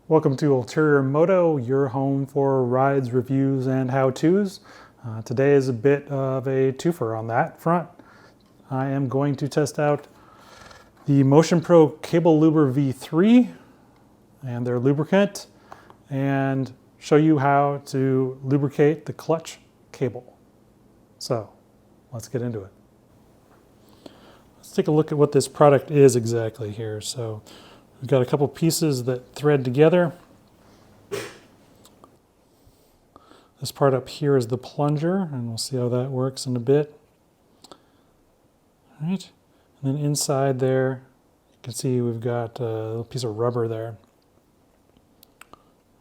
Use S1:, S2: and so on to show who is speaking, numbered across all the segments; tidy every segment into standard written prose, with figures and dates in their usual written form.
S1: Welcome to Ulterior Moto, your home for rides, reviews, and how-tos. Today is a bit of a twofer on that front. I am going to test out the Motion Pro Cable Luber V3 and their lubricant and show you how to lubricate the clutch cable. So let's get into it. Let's take a look at what this product is exactly here. So we've got a couple pieces that thread together. This part up here is the plunger, and we'll see how that works in a bit. All right, and then inside there, you can see we've got a little piece of rubber there.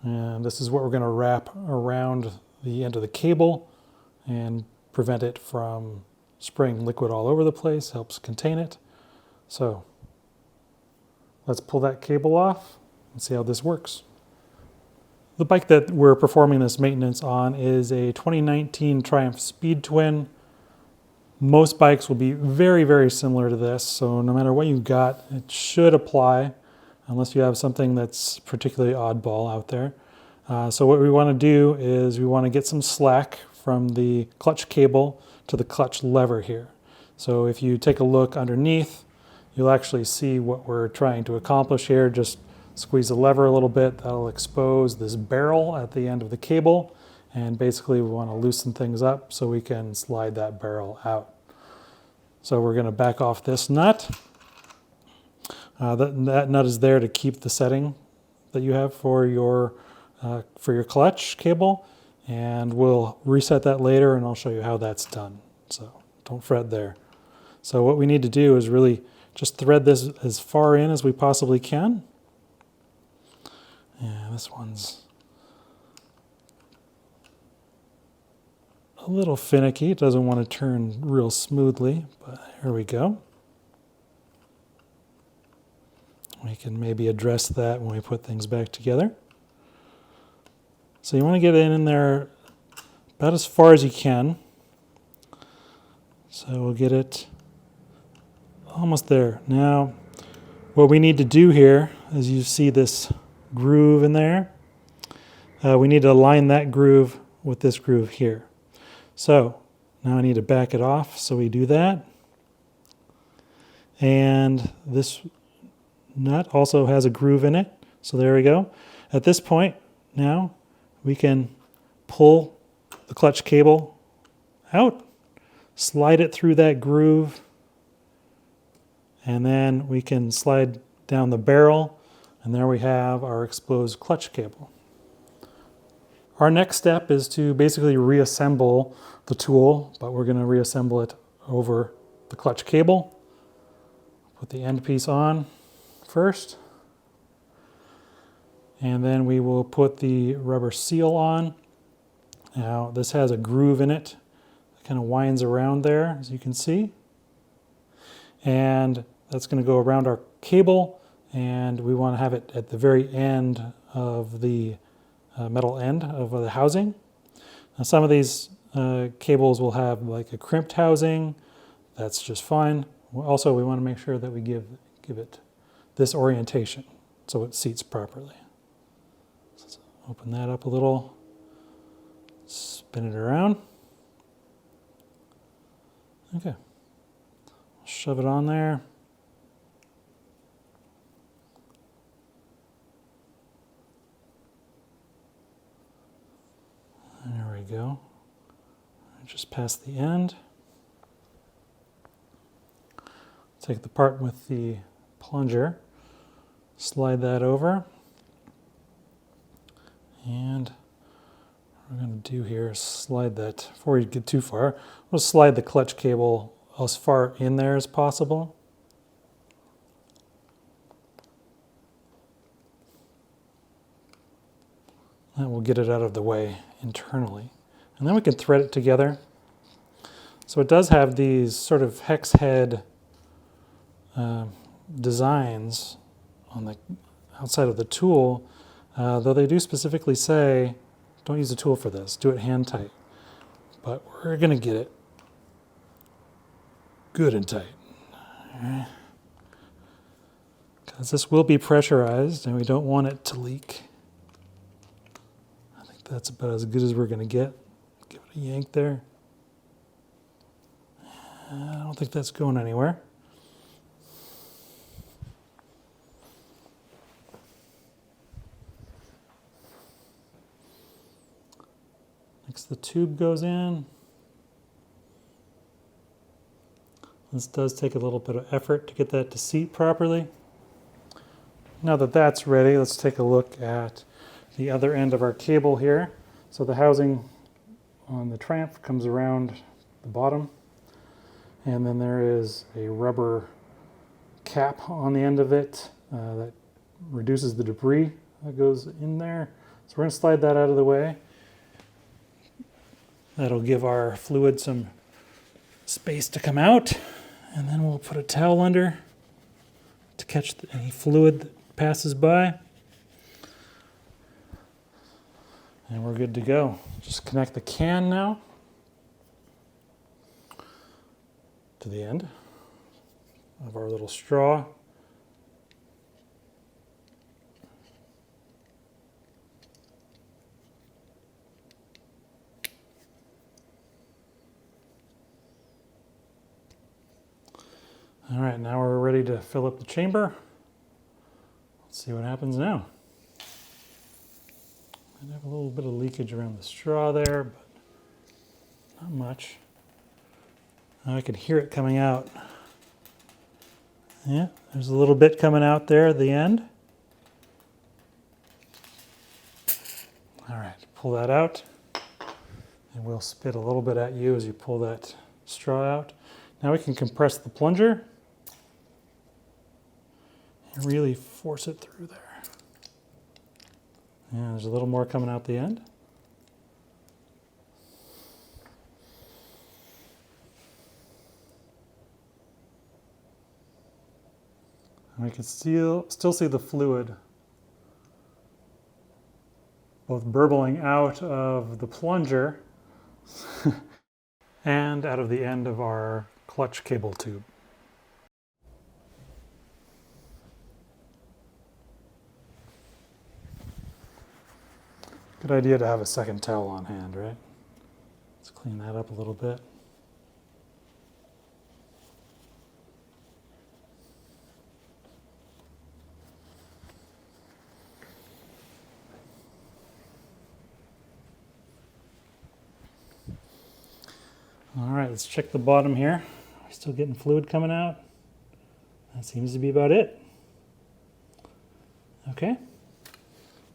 S1: And this is what we're going to wrap around the end of the cable and prevent it from spraying liquid all over the place, helps contain it. So let's pull that cable off and see how this works. The bike that we're performing this maintenance on is a 2019 Triumph Speed Twin. Most bikes will be very, very similar to this, so no matter what you've got, it should apply, unless you have something that's particularly oddball out there. So what we want to do is we want to get some slack from the clutch cable to the clutch lever here. So if you take a look underneath, you'll actually see what we're trying to accomplish here. Just squeeze the lever a little bit. That'll expose this barrel at the end of the cable. And basically we want to loosen things up so we can slide that barrel out. So we're going to back off this nut. That nut is there to keep the setting that you have for your clutch cable. And we'll reset that later and I'll show you how that's done. So don't fret there. So what we need to do is really just thread this as far in as we possibly can. Yeah, this one's a little finicky. It doesn't want to turn real smoothly, but here we go. We can maybe address that when we put things back together. So you want to get it in there about as far as you can. So we'll get it almost there. Now, what we need to do here is you see this groove in there. We need to align that groove with this groove here. So now I need to back it off, so we do that. And this nut also has a groove in it, so there we go. At this point, now we can pull the clutch cable out, slide it through that groove, and then we can slide down the barrel, and there we have our exposed clutch cable. Our next step is to basically reassemble the tool, but we're going to reassemble it over the clutch cable. Put the end piece on first, and then we will put the rubber seal on. Now this has a groove in it that kind of winds around there, as you can see. And that's going to go around our cable, and we want to have it at the very end of the metal end of the housing. Now some of these cables will have like a crimped housing. That's just fine. Also, we want to make sure that we give it this orientation so it seats properly. So open that up a little, spin it around. Okay, shove it on there. There we go. Just past the end. Take the part with the plunger, slide that over, and what we're going to do here is slide that, before you get too far, we'll slide the clutch cable as far in there as possible. That will get it out of the way internally. And then we can thread it together. So it does have these sort of hex head designs on the outside of the tool, though they do specifically say, don't use a tool for this, do it hand tight. But we're going to get it good and tight. Because this will be pressurized and we don't want it to leak. that's about as good as we're going to get. Give it a yank there. I don't think that's going anywhere. Next, the tube goes in. This does take a little bit of effort to get that to seat properly. Now that that's ready, let's take a look at the other end of our cable here. So the housing on the tramp comes around the bottom, and then there is a rubber cap on the end of it that reduces the debris that goes in there. So we're going to slide that out of the way. That'll give our fluid some space to come out, and then we'll put a towel under to catch any fluid that passes by. And we're good to go. Just connect the can now to the end of our little straw. All right, now we're ready to fill up the chamber. Let's see what happens now. I have a little bit of leakage around the straw there, but not much. I can hear it coming out. Yeah, there's a little bit coming out there at the end. All right, pull that out, and we'll spit a little bit at you as you pull that straw out. Now we can compress the plunger and really force it through there. Yeah, there's a little more coming out the end. And we can still see the fluid both burbling out of the plunger and out of the end of our clutch cable tube. Good idea to have a second towel on hand, right? Let's clean that up a little bit. All right, let's check the bottom here. We're still getting fluid coming out. That seems to be about it. Okay,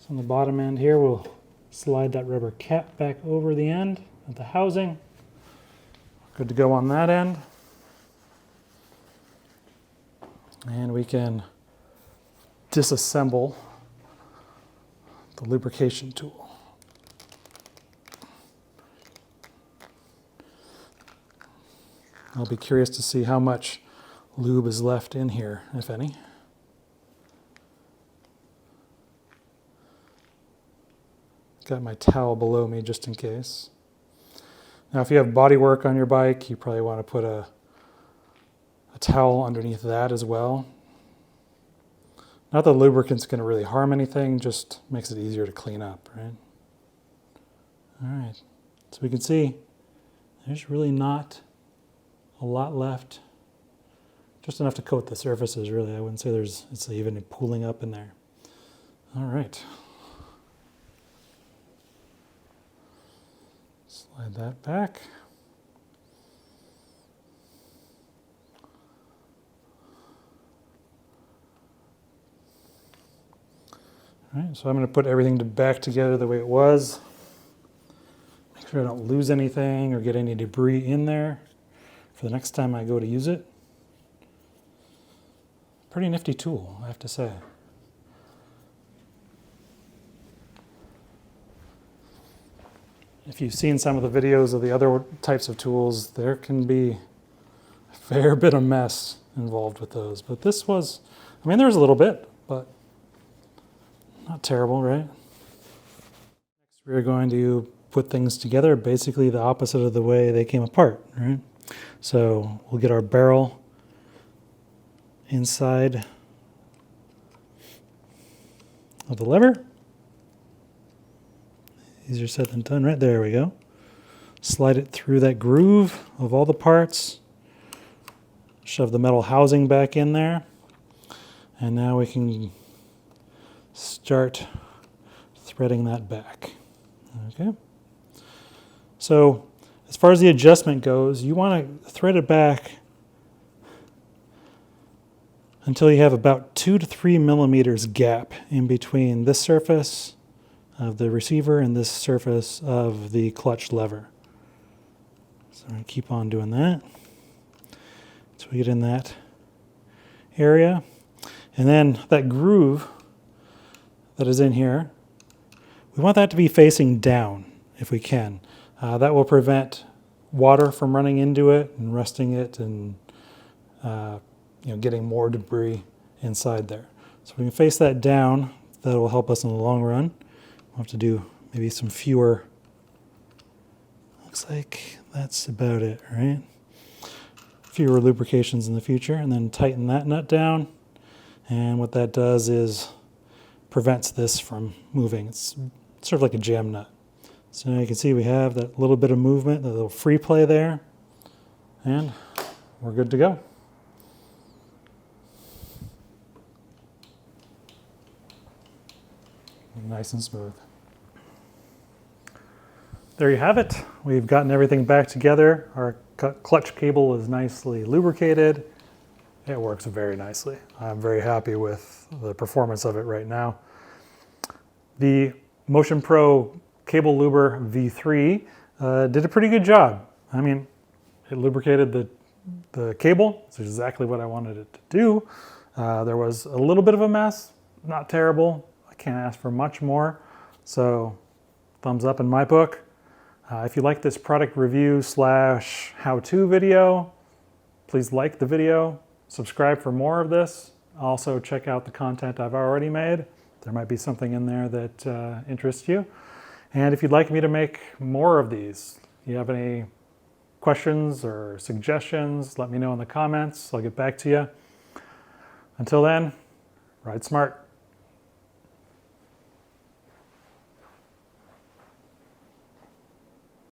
S1: so on the bottom end here, we'll slide that rubber cap back over the end of the housing. Good to go on that end. And we can disassemble the lubrication tool. I'll be curious to see how much lube is left in here, if any. Got my towel below me just in case. Now, if you have bodywork on your bike, you probably want to put a towel underneath that as well. Not that lubricant's going to really harm anything, just makes it easier to clean up, right? All right, so we can see there's really not a lot left. Just enough to coat the surfaces, really. I wouldn't say it's even pooling up in there. All right. Slide that back. All right, so I'm going to put everything back together the way it was. Make sure I don't lose anything or get any debris in there for the next time I go to use it. Pretty nifty tool, I have to say. If you've seen some of the videos of the other types of tools, there can be a fair bit of mess involved with those. But this was, I mean, there was a little bit, but not terrible, right? Next, we're going to put things together basically the opposite of the way they came apart, right? So we'll get our barrel inside of the lever. Easier said than done, right? There we go. Slide it through that groove of all the parts. Shove the metal housing back in there. And now we can start threading that back. Okay. So as far as the adjustment goes, you want to thread it back until you have about 2 to 3 millimeters gap in between this surface of the receiver and this surface of the clutch lever. So I'm going to keep on doing that until we get in that area. And then that groove that is in here, we want that to be facing down if we can. That will prevent water from running into it and rusting it and getting more debris inside there. So we can face that down. That will help us in the long run. We'll have to do maybe some fewer. Looks like that's about it, right? Fewer lubrications in the future, and then tighten that nut down. And what that does is prevents this from moving. It's sort of like a jam nut. So now you can see we have that little bit of movement, that little free play there, and we're good to go. Nice and smooth. There you have it. We've gotten everything back together. Our clutch cable is nicely lubricated. It works very nicely. I'm very happy with the performance of it right now. The Motion Pro Cable Luber V3 did a pretty good job. I mean, it lubricated the cable. It's exactly what I wanted it to do. There was a little bit of a mess, not terrible. I can't ask for much more. So thumbs up in my book. If you like this product review / how-to video, please like the video, subscribe for more of this. Also check out the content I've already made. There might be something in there that interests you. And if you'd like me to make more of these, you have any questions or suggestions, let me know in the comments. I'll get back to you. Until then, ride smart.